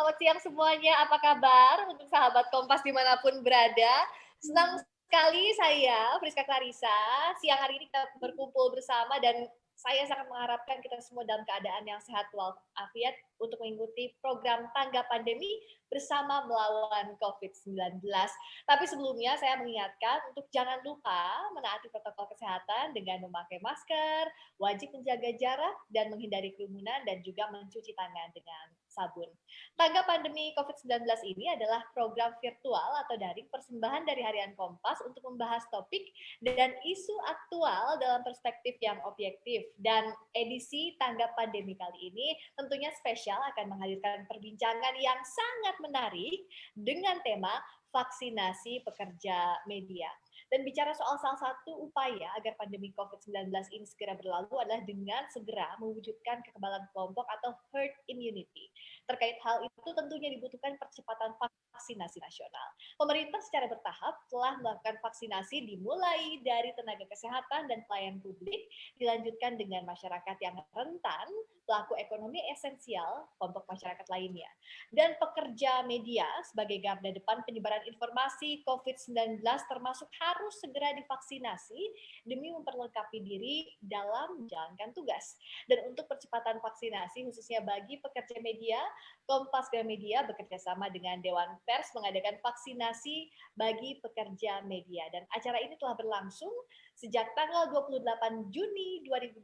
selamat siang semuanya. Apa kabar untuk sahabat Kompas dimanapun berada? Senang sekali saya, Friska Clarissa, siang hari ini kita berkumpul bersama dan saya sangat mengharapkan kita semua dalam keadaan yang sehat walafiat untuk mengikuti program Tangga Pandemi bersama melawan COVID-19. Tapi sebelumnya saya mengingatkan untuk jangan lupa menaati protokol kesehatan dengan memakai masker, wajib menjaga jarak dan menghindari kerumunan dan juga mencuci tangan dengan sabun. Tangga Pandemi COVID-19 ini adalah program virtual atau daring persembahan dari Harian Kompas untuk membahas topik dan isu aktual dalam perspektif yang objektif. Dan edisi Tangga Pandemi kali ini tentunya spesial akan menghadirkan perbincangan yang sangat menarik dengan tema vaksinasi pekerja media. Dan bicara soal salah satu upaya agar pandemi COVID-19 ini segera berlalu adalah dengan segera mewujudkan kekebalan kelompok atau herd immunity. Terkait hal itu tentunya dibutuhkan percepatan vaksinasi nasional. Pemerintah secara bertahap telah melakukan vaksinasi dimulai dari tenaga kesehatan dan pelayan publik, dilanjutkan dengan masyarakat yang rentan, pelaku ekonomi esensial, kelompok masyarakat lainnya. Dan pekerja media sebagai garda depan penyebaran informasi COVID-19 termasuk harus segera divaksinasi demi memperlengkapi diri dalam menjalankan tugas. Dan untuk percepatan vaksinasi khususnya bagi pekerja media, Kompas Gramedia bekerja sama dengan Dewan Pers mengadakan vaksinasi bagi pekerja media. Dan acara ini telah berlangsung sejak tanggal 28 Juni 2021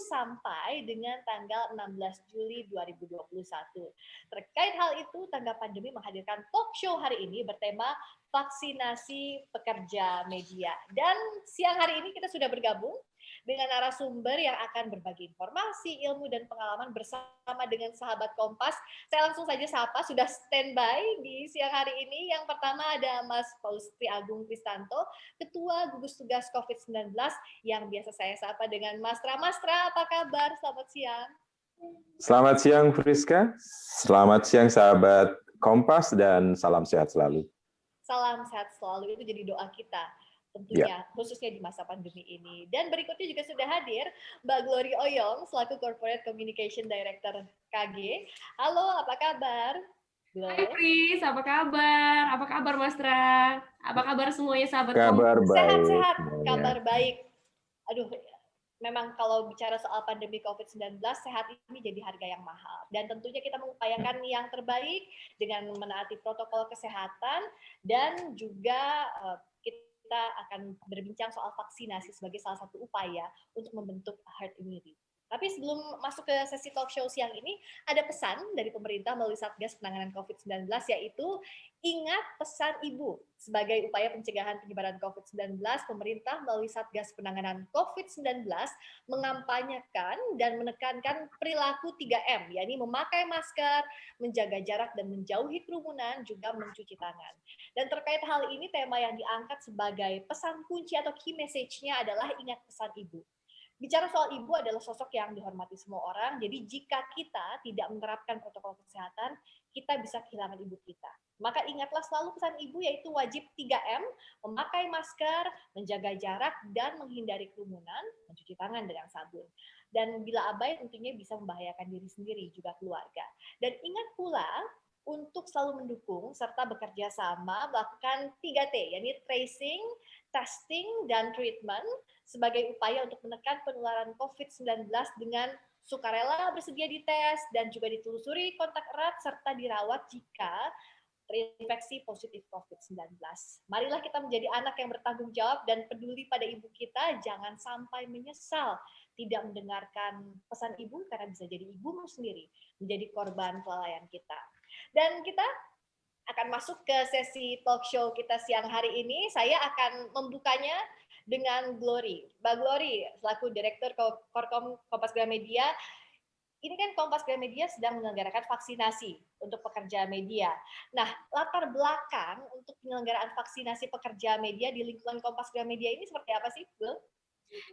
sampai dengan tanggal 16 Juli 2021. Terkait hal itu, Tangga Pandemi menghadirkan talk show hari ini bertema vaksinasi pekerja media. Dan siang hari ini kita sudah bergabung dengan narasumber yang akan berbagi informasi, ilmu, dan pengalaman bersama dengan sahabat Kompas. Saya langsung saja sapa, sudah standby di siang hari ini. Yang pertama ada Mas Paulus Agung Kristanto, Ketua Gugus Tugas COVID-19, yang biasa saya sapa dengan Mastra. Mastra, apa kabar? Selamat siang. Selamat siang, Friska. Selamat siang, sahabat Kompas, dan salam sehat selalu. Salam sehat selalu, itu jadi doa kita tentunya, khususnya di masa pandemi ini. Dan berikutnya juga sudah hadir Mbak Glory Oyong, selaku Corporate Communication Director KG. Halo, apa kabar? Hai Fris, apa kabar? Apa kabar Mas Tra? Apa kabar semuanya sahabat Kabar baik. Sehat-sehat, kabar baik. Aduh, memang kalau bicara soal pandemi COVID-19, sehat ini jadi harga yang mahal. Dan tentunya kita mengupayakan yang terbaik dengan menaati protokol kesehatan dan juga kita akan berbincang soal vaksinasi sebagai salah satu upaya untuk membentuk herd immunity. Tapi sebelum masuk ke sesi talk show siang ini, ada pesan dari pemerintah melalui Satgas Penanganan COVID-19, yaitu ingat pesan ibu. Sebagai upaya pencegahan penyebaran COVID-19, pemerintah melalui Satgas Penanganan COVID-19 mengampanyekan dan menekankan perilaku 3M, yakni memakai masker, menjaga jarak dan menjauhi kerumunan, juga mencuci tangan. Dan terkait hal ini, tema yang diangkat sebagai pesan kunci atau key message-nya adalah ingat pesan ibu. Bicara soal ibu adalah sosok yang dihormati semua orang, jadi jika kita tidak menerapkan protokol kesehatan, kita bisa kehilangan ibu kita. Maka ingatlah selalu pesan ibu, yaitu wajib 3M, memakai masker, menjaga jarak, dan menghindari kerumunan, mencuci tangan dengan sabun. Dan bila abai tentunya bisa membahayakan diri sendiri, juga keluarga. Dan ingat pula, untuk selalu mendukung serta bekerja sama melakukan 3T, yakni tracing, testing, dan treatment sebagai upaya untuk menekan penularan COVID-19 dengan sukarela bersedia dites dan juga ditelusuri kontak erat serta dirawat jika terinfeksi positif COVID-19. Marilah kita menjadi anak yang bertanggung jawab dan peduli pada ibu kita, jangan sampai menyesal tidak mendengarkan pesan ibu karena bisa jadi ibumu sendiri menjadi korban kelalaian kita. Dan kita akan masuk ke sesi talk show kita siang hari ini. Saya akan membukanya dengan Glory. Mbak Glory, selaku Direktur Korkom Kompas Gramedia, ini kan Kompas Gramedia sedang menyelenggarakan vaksinasi untuk pekerja media. Nah, latar belakang untuk penyelenggaraan vaksinasi pekerja media di lingkungan Kompas Gramedia ini seperti apa sih, Bu?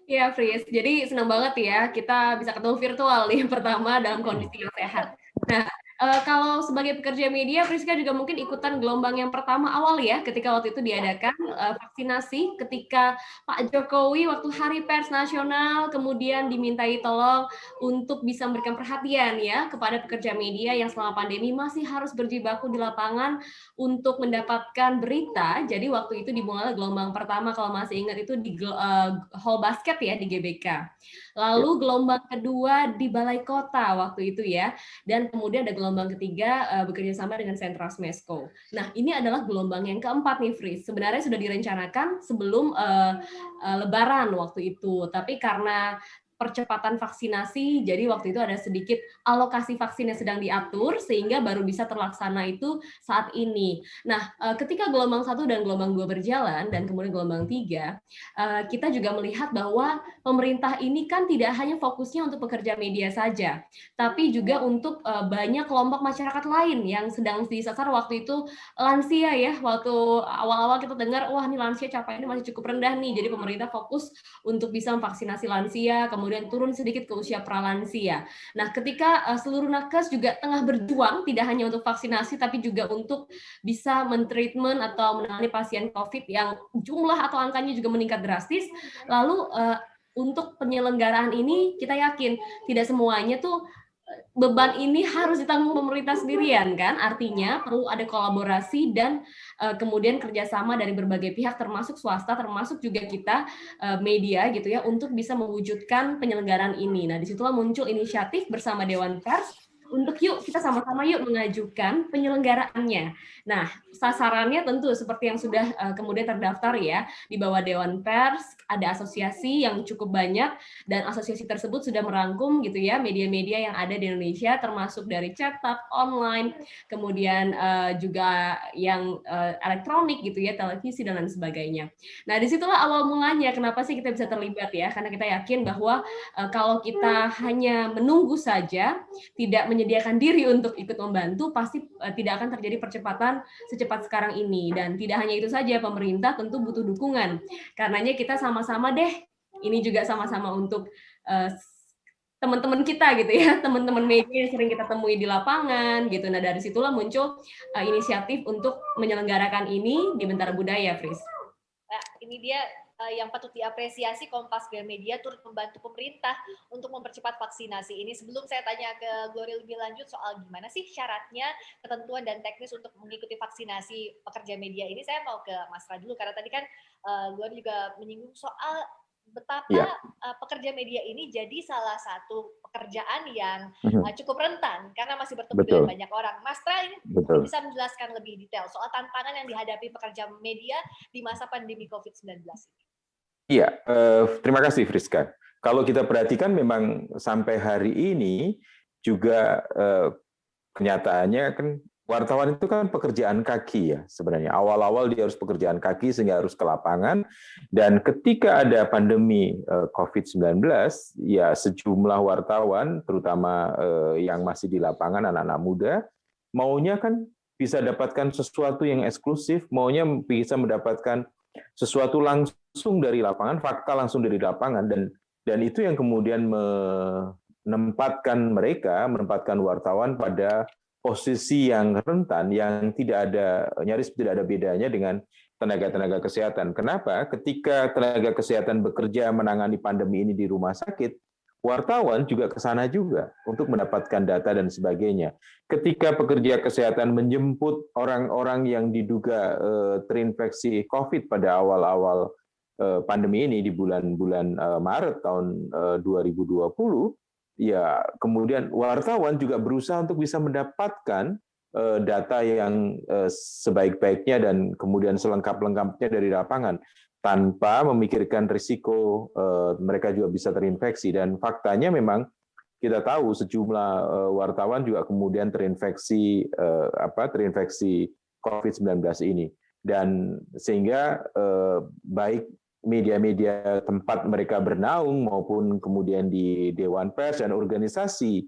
Ya, Fris. Jadi senang banget ya kita bisa ketemu virtual nih pertama dalam kondisi yang sehat. Nah, Kalau sebagai pekerja media, Priska juga mungkin ikutan gelombang yang pertama awal ya, ketika waktu itu diadakan vaksinasi, ketika Pak Jokowi waktu Hari Pers Nasional kemudian dimintai tolong untuk bisa memberikan perhatian ya kepada pekerja media yang selama pandemi masih harus berjibaku di lapangan untuk mendapatkan berita. Jadi waktu itu dimulai gelombang pertama kalau masih ingat itu di Hall Basket ya di GBK. Lalu gelombang kedua di Balai Kota waktu itu ya. Dan kemudian ada gelombang ketiga bekerja sama dengan Sentra Smesco. Nah, ini adalah gelombang yang keempat nih, Fris. Sebenarnya sudah direncanakan sebelum Lebaran waktu itu, tapi karena percepatan vaksinasi, jadi waktu itu ada sedikit alokasi vaksin yang sedang diatur, sehingga baru bisa terlaksana itu saat ini. Nah, ketika gelombang 1 dan gelombang 2 berjalan, dan kemudian gelombang 3, kita juga melihat bahwa pemerintah ini kan tidak hanya fokusnya untuk pekerja media saja, tapi juga untuk banyak kelompok masyarakat lain yang sedang disasar waktu itu lansia ya. Waktu awal-awal kita dengar, wah ini lansia capaiannya masih cukup rendah nih, jadi pemerintah fokus untuk bisa memvaksinasi lansia, kemudian turun sedikit ke usia pralansia. Nah, ketika seluruh nakes juga tengah berjuang, tidak hanya untuk vaksinasi, tapi juga untuk bisa mentreatment atau menangani pasien COVID yang jumlah atau angkanya juga meningkat drastis, lalu untuk penyelenggaraan ini kita yakin tidak semuanya tuh beban ini harus ditanggung pemerintah sendirian kan, artinya perlu ada kolaborasi dan kemudian kerjasama dari berbagai pihak termasuk swasta, termasuk juga kita media gitu ya, untuk bisa mewujudkan penyelenggaraan ini. Nah, disitulah muncul inisiatif bersama Dewan Pers untuk yuk kita sama-sama yuk mengajukan penyelenggaraannya. Nah, sasarannya tentu seperti yang sudah kemudian terdaftar ya di bawah Dewan Pers, ada asosiasi yang cukup banyak dan asosiasi tersebut sudah merangkum gitu ya media-media yang ada di Indonesia termasuk dari cetak, online, kemudian juga yang elektronik gitu ya, televisi dan lain sebagainya. Nah, disitulah awal mulanya kenapa sih kita bisa terlibat ya, karena kita yakin bahwa kalau kita hanya menunggu saja, tidak menyediakan diri untuk ikut membantu, pasti tidak akan terjadi percepatan secepat sekarang ini. Dan tidak hanya itu saja, pemerintah tentu butuh dukungan. Karenanya kita sama-sama deh, ini juga sama-sama untuk teman-teman kita gitu ya, teman-teman media yang sering kita temui di lapangan gitu. Nah, dari situlah muncul inisiatif untuk menyelenggarakan ini di Bentara Budaya, Fris. Nah, ini dia yang patut diapresiasi, Kompas Gramedia turut membantu pemerintah untuk mempercepat vaksinasi ini. Sebelum saya tanya ke Glory lebih lanjut soal gimana sih syaratnya, ketentuan dan teknis untuk mengikuti vaksinasi pekerja media ini, saya mau ke Mas Ra dulu, karena tadi kan Glory juga menyinggung soal betapa pekerja media ini jadi salah satu pekerjaan yang cukup rentan karena masih bertemu dengan banyak orang. Mas Ra ini bisa menjelaskan lebih detail soal tantangan yang dihadapi pekerja media di masa pandemi COVID-19 ini. Iya, terima kasih Friska. Kalau kita perhatikan memang sampai hari ini juga kenyataannya kan wartawan itu kan pekerjaan kaki ya sebenarnya. Awal-awal dia harus pekerjaan kaki sehingga harus ke lapangan, dan ketika ada pandemi COVID-19 ya sejumlah wartawan terutama yang masih di lapangan, anak-anak muda, maunya kan bisa dapatkan sesuatu yang eksklusif, maunya bisa mendapatkan sesuatu langsung dari lapangan, fakta langsung dari lapangan, dan itu yang kemudian menempatkan wartawan pada posisi yang rentan, yang nyaris tidak ada bedanya dengan tenaga-tenaga kesehatan. Kenapa? Ketika tenaga kesehatan bekerja menangani pandemi ini di rumah sakit, wartawan juga ke sana juga untuk mendapatkan data dan sebagainya. Ketika pekerja kesehatan menjemput orang-orang yang diduga terinfeksi COVID pada awal-awal pandemi ini di bulan-bulan Maret tahun 2020, ya kemudian wartawan juga berusaha untuk bisa mendapatkan data yang sebaik-baiknya dan kemudian selengkap-lengkapnya dari lapangan, tanpa memikirkan risiko mereka juga bisa terinfeksi. Dan faktanya memang kita tahu sejumlah wartawan juga kemudian terinfeksi COVID-19 ini. Dan sehingga baik media-media tempat mereka bernaung maupun kemudian di Dewan Pers dan organisasi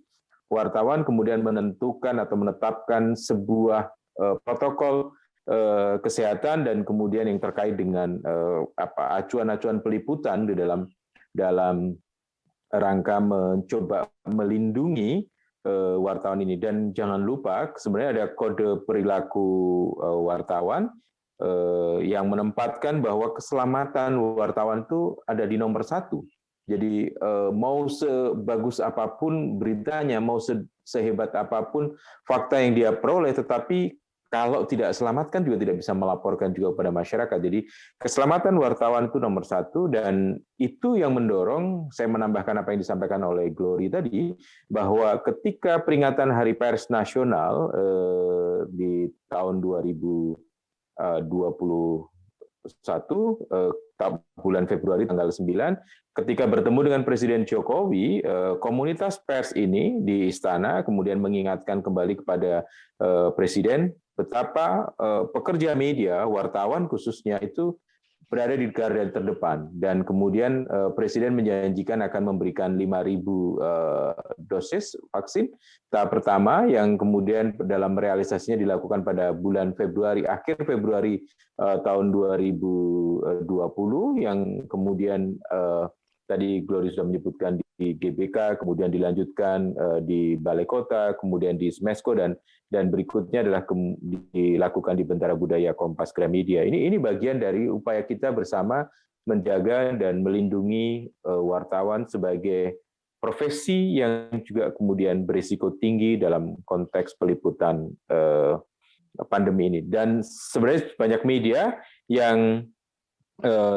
wartawan kemudian menentukan atau menetapkan sebuah protokol kesehatan dan kemudian yang terkait dengan acuan-acuan peliputan di dalam rangka mencoba melindungi wartawan ini. Dan jangan lupa sebenarnya ada kode perilaku wartawan yang menempatkan bahwa keselamatan wartawan itu ada di nomor 1. Jadi mau sebagus apapun beritanya, mau sehebat apapun fakta yang dia peroleh, tetapi kalau tidak selamatkan juga tidak bisa melaporkan juga kepada masyarakat. Jadi keselamatan wartawan itu nomor 1, dan itu yang mendorong, saya menambahkan apa yang disampaikan oleh Glory tadi, bahwa ketika peringatan Hari Pers Nasional di tahun 2021, bulan Februari tanggal 9, ketika bertemu dengan Presiden Jokowi, komunitas pers ini di istana kemudian mengingatkan kembali kepada Presiden betapa pekerja media, wartawan khususnya itu berada di garda terdepan, dan kemudian Presiden menjanjikan akan memberikan 5.000 dosis vaksin tahap pertama yang kemudian dalam realisasinya dilakukan pada bulan Februari, akhir Februari tahun 2020, yang kemudian tadi Glory sudah menyebutkan di GBK, kemudian dilanjutkan di Balai Kota, kemudian di Smesco, dan berikutnya adalah dilakukan di Bentara Budaya Kompas Gramedia. Ini bagian dari upaya kita bersama menjaga dan melindungi wartawan sebagai profesi yang juga kemudian berisiko tinggi dalam konteks peliputan pandemi ini. Dan sebenarnya banyak media yang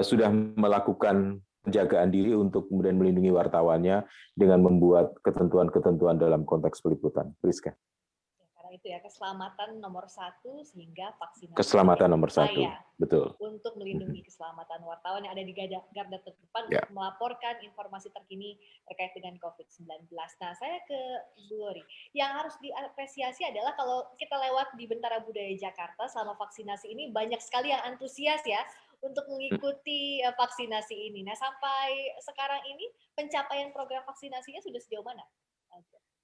sudah melakukan penjagaan diri untuk kemudian melindungi wartawannya dengan membuat ketentuan-ketentuan dalam konteks peliputan. Priska. Karena itu ya, keselamatan nomor 1 sehingga vaksinasi. Keselamatan nomor 1, betul. Untuk melindungi keselamatan wartawan yang ada di garda terdepan untuk melaporkan informasi terkini terkait dengan COVID-19. Nah, saya ke Glory. Yang harus diapresiasi adalah kalau kita lewat di Bentara Budaya Jakarta selama vaksinasi ini, banyak sekali yang antusias ya untuk mengikuti vaksinasi ini. Nah, sampai sekarang ini pencapaian program vaksinasinya sudah sejauh mana?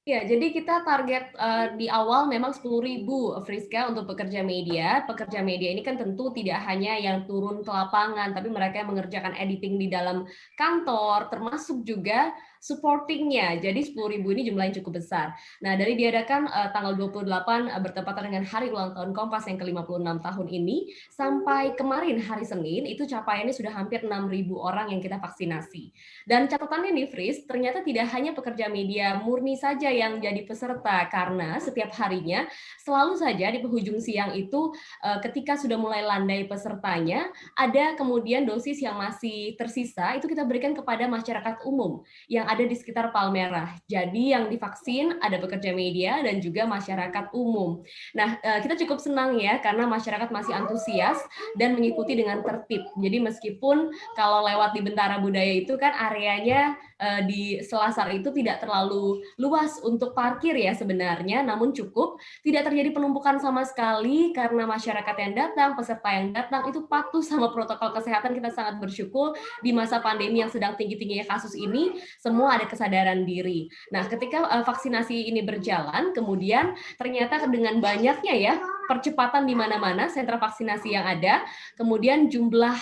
Ya, jadi kita target di awal memang 10.000, Friska, untuk pekerja media. Pekerja media ini kan tentu tidak hanya yang turun ke lapangan, tapi mereka yang mengerjakan editing di dalam kantor, termasuk juga supportingnya. Jadi 10.000 ini jumlah yang cukup besar. Nah, dari diadakan tanggal 28 bertepatan dengan hari ulang tahun Kompas yang ke-56 tahun ini, sampai kemarin hari Senin, itu capaiannya sudah hampir 6.000 orang yang kita vaksinasi. Dan catatannya nih, Fris, ternyata tidak hanya pekerja media murni saja yang jadi peserta, karena setiap harinya selalu saja di penghujung siang itu ketika sudah mulai landai pesertanya, ada kemudian dosis yang masih tersisa itu kita berikan kepada masyarakat umum yang ada di sekitar Palmerah. Jadi yang divaksin ada pekerja media dan juga masyarakat umum. Nah, kita cukup senang ya karena masyarakat masih antusias dan mengikuti dengan tertib. Jadi meskipun kalau lewat di Bentara Budaya itu kan areanya di Selasar itu tidak terlalu luas untuk parkir ya sebenarnya, namun cukup, tidak terjadi penumpukan sama sekali karena masyarakat yang datang, peserta yang datang itu patuh sama protokol kesehatan. Kita sangat bersyukur di masa pandemi yang sedang tinggi-tingginya kasus ini, semua ada kesadaran diri. Nah, ketika vaksinasi ini berjalan, kemudian ternyata dengan banyaknya ya percepatan di mana-mana sentra vaksinasi yang ada, kemudian jumlah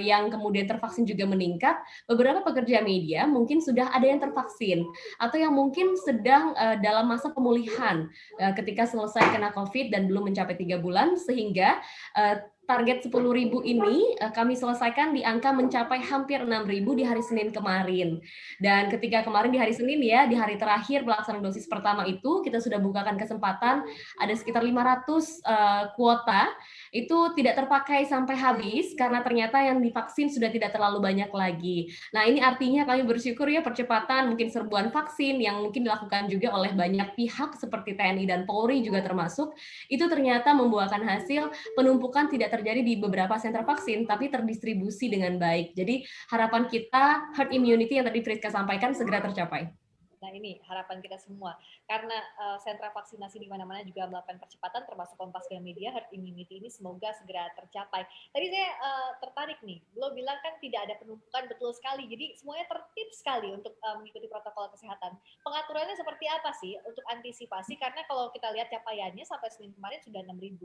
yang kemudian tervaksin juga meningkat. Beberapa pekerja media mungkin sudah ada yang tervaksin atau yang mungkin sedang dalam masa pemulihan ketika selesai kena COVID dan belum mencapai 3 bulan, sehingga target 10.000 ini kami selesaikan di angka mencapai hampir 6.000 di hari Senin kemarin. Dan ketika kemarin di hari Senin ya, di hari terakhir pelaksanaan dosis pertama itu, kita sudah bukakan kesempatan ada sekitar 500 kuota, itu tidak terpakai sampai habis karena ternyata yang divaksin sudah tidak terlalu banyak lagi. Nah, ini artinya kami bersyukur ya percepatan mungkin serbuan vaksin yang mungkin dilakukan juga oleh banyak pihak seperti TNI dan Polri juga termasuk, itu ternyata membuahkan hasil penumpukan tidak terjadi di beberapa sentra vaksin, tapi terdistribusi dengan baik. Jadi harapan kita herd immunity yang tadi Friska sampaikan segera tercapai. Nah, ini harapan kita semua. Karena sentra vaksinasi di mana-mana juga melakukan percepatan, termasuk Kompas Gramedia, herd immunity ini semoga segera tercapai. Tadi saya tertarik nih, lo bilang kan tidak ada penumpukan, betul sekali. Jadi semuanya tertib sekali untuk mengikuti protokol kesehatan. Pengaturannya seperti apa sih untuk antisipasi? Karena kalau kita lihat capaiannya sampai Senin kemarin sudah 6.000.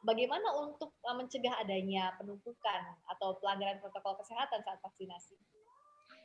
Bagaimana untuk mencegah adanya penumpukan atau pelanggaran protokol kesehatan saat vaksinasi?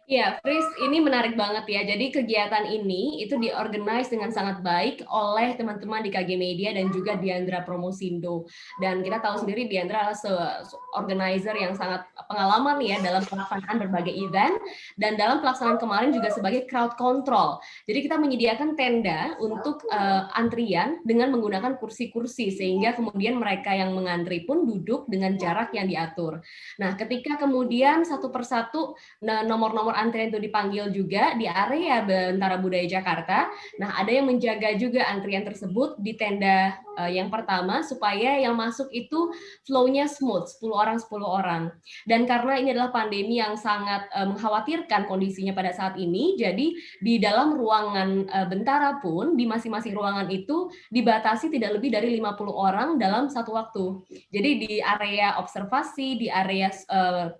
Ya, Fris, ini menarik banget ya. Jadi kegiatan ini itu diorganize dengan sangat baik oleh teman-teman di KG Media dan juga Diandra Promosindo. Dan kita tahu sendiri Diandra adalah organizer yang sangat pengalaman ya dalam pelaksanaan berbagai event dan dalam pelaksanaan kemarin juga sebagai crowd control. Jadi kita menyediakan tenda untuk antrian dengan menggunakan kursi-kursi sehingga kemudian mereka yang mengantri pun duduk dengan jarak yang diatur. Nah, ketika kemudian satu persatu nomor-nomor antrian itu dipanggil juga di area Bentara Budaya Jakarta. Nah, ada yang menjaga juga antrian tersebut di tenda yang pertama supaya yang masuk itu flow-nya smooth, 10 orang 10 orang. Dan karena ini adalah pandemi yang sangat mengkhawatirkan kondisinya pada saat ini, jadi di dalam ruangan Bentara pun di masing-masing ruangan itu dibatasi tidak lebih dari 50 orang dalam satu waktu. Jadi di area observasi, di area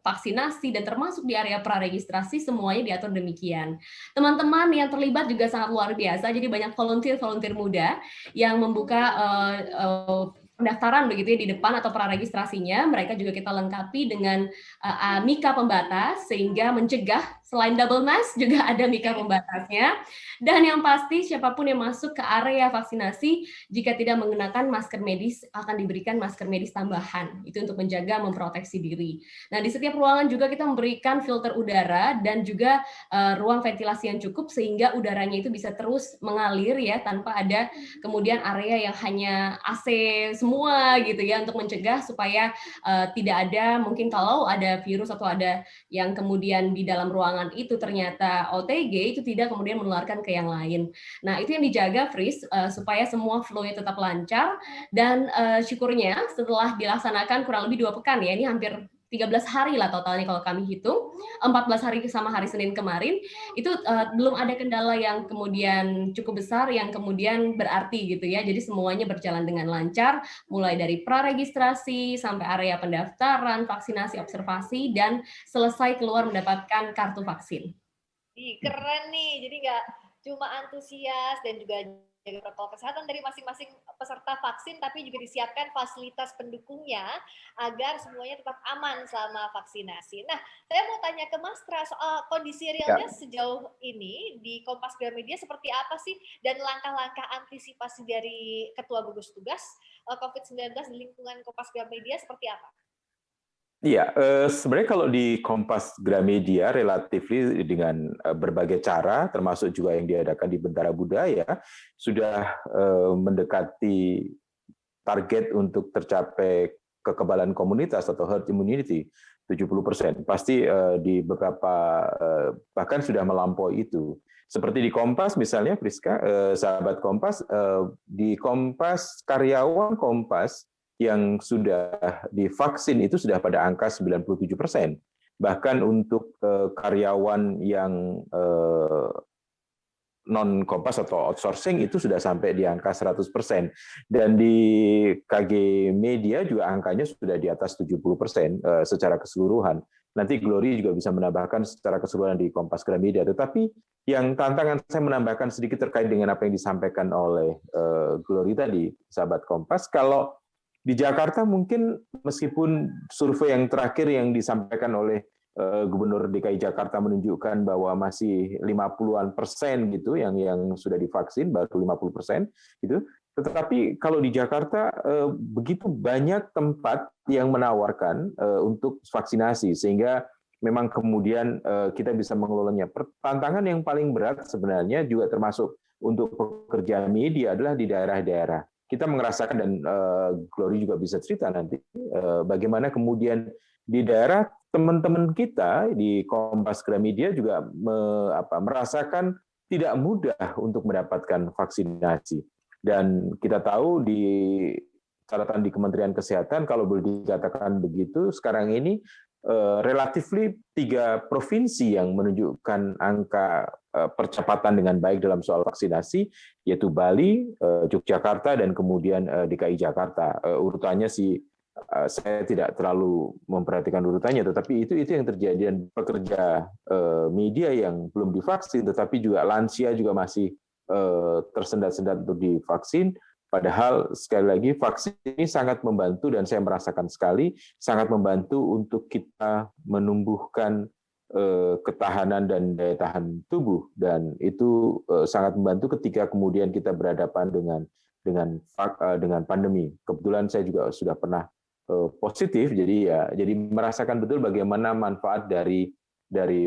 vaksinasi, dan termasuk di area praregistrasi semuanya diatur demikian. Teman-teman yang terlibat juga sangat luar biasa, jadi banyak volunteer muda yang membuka pendaftaran begitu ya di depan atau praregistrasinya. Mereka juga kita lengkapi dengan mika pembatas sehingga mencegah selain double mask juga ada mika pembatasnya. Dan yang pasti siapapun yang masuk ke area vaksinasi jika tidak menggunakan masker medis akan diberikan masker medis tambahan. Itu untuk menjaga memproteksi diri. Nah, di setiap ruangan juga kita memberikan filter udara dan juga ruang ventilasi yang cukup sehingga udaranya itu bisa terus mengalir ya tanpa ada kemudian area yang hanya AC semua gitu ya untuk mencegah supaya tidak ada mungkin kalau ada virus atau ada yang kemudian di dalam ruangan itu ternyata OTG itu tidak kemudian menularkan ke yang lain. Nah, itu yang dijaga Fris supaya semua flow-nya tetap lancar dan syukurnya setelah dilaksanakan kurang lebih 2 pekan ya, ini hampir 13 hari lah totalnya kalau kami hitung, 14 hari sama hari Senin kemarin, itu belum ada kendala yang kemudian cukup besar yang kemudian berarti gitu ya. Jadi semuanya berjalan dengan lancar, mulai dari praregistrasi sampai area pendaftaran, vaksinasi, observasi, dan selesai keluar mendapatkan kartu vaksin. Ih, keren nih. Jadi nggak cuma antusias dan juga jaga protokol kesehatan dari masing-masing peserta vaksin, tapi juga disiapkan fasilitas pendukungnya agar semuanya tetap aman selama vaksinasi. Nah, saya mau tanya ke Mas Tra soal kondisi realnya sejauh ini di Kompas Gramedia seperti apa sih? Dan langkah-langkah antisipasi dari Ketua Gugus Tugas COVID-19 di lingkungan Kompas Gramedia seperti apa? Iya, sebenarnya kalau di Kompas Gramedia relatif dengan berbagai cara, termasuk juga yang diadakan di Bentara Budaya, sudah mendekati target untuk tercapai kekebalan komunitas atau herd immunity 70%. Pasti di beberapa bahkan sudah melampaui itu. Seperti di Kompas misalnya, Priska, sahabat Kompas, di Kompas karyawan Kompas yang sudah divaksin itu sudah pada angka 97%. Bahkan untuk karyawan yang non-Kompas atau outsourcing itu sudah sampai di angka 100%. Dan di KG Media juga angkanya sudah di atas 70% secara keseluruhan. Nanti Glory juga bisa menambahkan secara keseluruhan di Kompas Gramedia. Tetapi yang tantangan saya menambahkan sedikit terkait dengan apa yang disampaikan oleh Glory tadi, sahabat Kompas, kalau di Jakarta mungkin meskipun survei yang terakhir yang disampaikan oleh Gubernur DKI Jakarta menunjukkan bahwa masih 50-an% gitu yang sudah divaksin, baru 50% gitu. Tetapi kalau di Jakarta begitu banyak tempat yang menawarkan untuk vaksinasi sehingga memang kemudian kita bisa mengelolanya. Tantangan yang paling berat sebenarnya juga termasuk untuk pekerja media adalah di daerah-daerah. Kita merasakan dan Glory juga bisa cerita nanti bagaimana kemudian di daerah teman-teman kita di Kompas Gramedia juga merasakan tidak mudah untuk mendapatkan vaksinasi. Dan kita tahu di catatan di Kementerian Kesehatan kalau boleh dikatakan begitu sekarang ini relatifly 3 provinsi yang menunjukkan angka percepatan dengan baik dalam soal vaksinasi, yaitu Bali, Yogyakarta, dan kemudian DKI Jakarta. Urutannya sih saya tidak terlalu memperhatikan urutannya, tetapi itu yang terjadi. Dan pekerja media yang belum divaksin, tetapi juga lansia juga masih tersendat-sendat untuk divaksin. Padahal sekali lagi vaksin ini sangat membantu dan saya merasakan sekali sangat membantu untuk kita menumbuhkan ketahanan dan daya tahan tubuh, dan itu sangat membantu ketika kemudian kita berhadapan dengan pandemi. Kebetulan saya juga sudah pernah positif, jadi merasakan betul bagaimana manfaat dari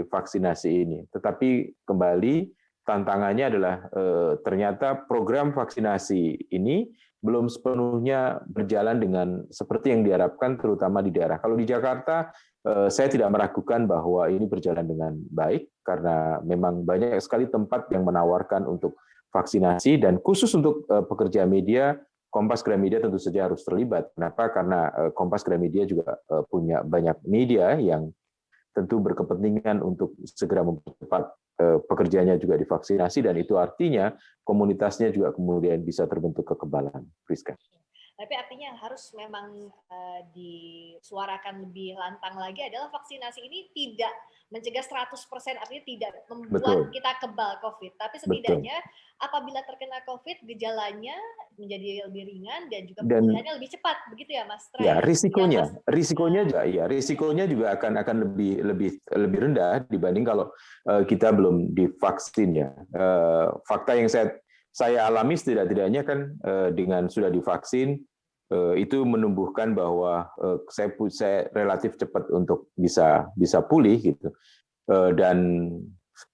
vaksinasi ini. Tetapi kembali tantangannya adalah ternyata program vaksinasi ini belum sepenuhnya berjalan dengan seperti yang diharapkan, terutama di daerah. Kalau di Jakarta, saya tidak meragukan bahwa ini berjalan dengan baik, karena memang banyak sekali tempat yang menawarkan untuk vaksinasi, dan khusus untuk pekerja media, Kompas Gramedia tentu saja harus terlibat. Kenapa? Karena Kompas Gramedia juga punya banyak media yang tentu berkepentingan untuk segera mempercepat pekerjanya juga divaksinasi, dan itu artinya komunitasnya juga kemudian bisa terbentuk kekebalan. Priska. Tapi artinya yang harus memang disuarakan lebih lantang lagi adalah vaksinasi ini tidak mencegah 100%, artinya tidak membuat kita kebal COVID. Tapi setidaknya apabila terkena COVID, gejalanya menjadi lebih ringan dan juga pemulihannya lebih cepat, begitu ya, Mas Tray? Ya, risikonya juga akan lebih rendah dibanding kalau kita belum divaksin ya. Fakta yang saya alami setidak-tidaknya kan dengan sudah divaksin itu menumbuhkan bahwa saya relatif cepat untuk bisa pulih gitu. Dan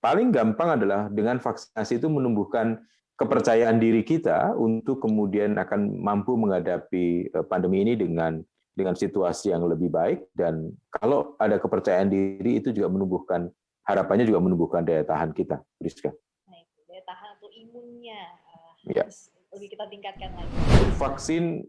paling gampang adalah dengan vaksinasi itu menumbuhkan kepercayaan diri kita untuk kemudian akan mampu menghadapi pandemi ini dengan situasi yang lebih baik, dan kalau ada kepercayaan diri itu juga menumbuhkan, harapannya juga menumbuhkan daya tahan kita, Priska. Daya tahan atau imunnya ya. Harus lebih kita tingkatkan lagi. Vaksin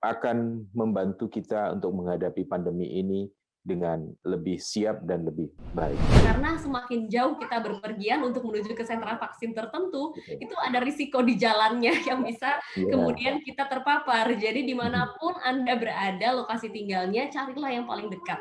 akan membantu kita untuk menghadapi pandemi ini dengan lebih siap dan lebih baik. Karena semakin jauh kita berpergian untuk menuju ke sentra vaksin tertentu, itu ada risiko di jalannya yang bisa kemudian kita terpapar. Jadi dimanapun Anda berada, lokasi tinggalnya, carilah yang paling dekat.